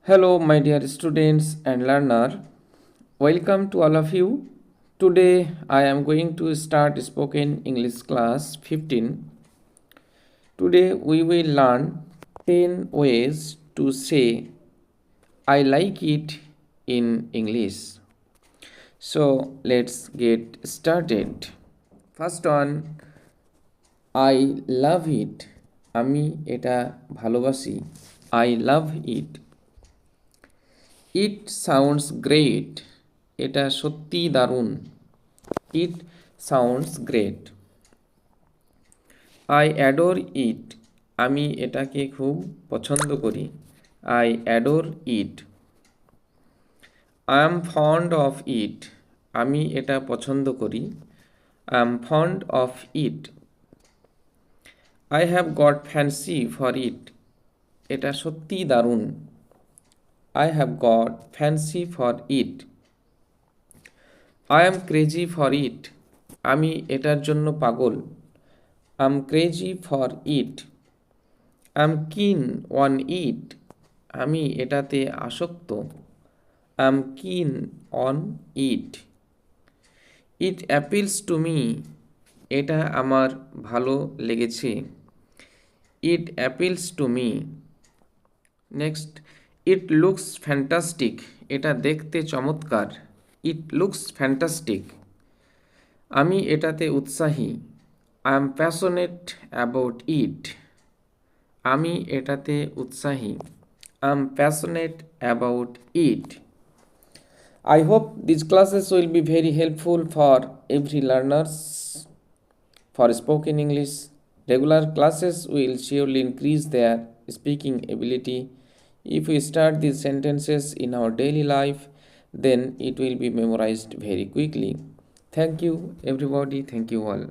Hello, my dear students and learner. Welcome to all of you. Today I am going to start spoken English class 15. Today we will learn 10 ways to say I like it in English. So let's get started. First one, I love it. আমি এটা ভালোবাসি। I love it. It sounds great. এটা সত্যি দারুণ। It sounds great. I adore it. আমি এটাকে খুব পছন্দ করি। I adore it. I am fond of it. আমি এটা পছন্দ করি। I am fond of it. I have got fancy for it. এটা সত্যিই দারুণ। I have got fancy for it. I am crazy for it. আমি এটার জন্য পাগল। I'm crazy for it. I'm keen on it. আমি এটাতে আসক্ত। I'm keen on it. It appeals to me. এটা আমার ভালো লেগেছে। It appeals to me. Next, it looks fantastic. এটা দেখতে চমৎকার। It looks fantastic. আমি এটাতে উৎসাহী। I am passionate about it. আমি এটাতে উৎসাহী। I am passionate about it. I hope these classes will be very helpful for every learners for spoken English. Regular classes will surely increase their speaking ability. If we start these sentences in our daily life, then it will be memorized very quickly. Thank you, everybody. Thank you all.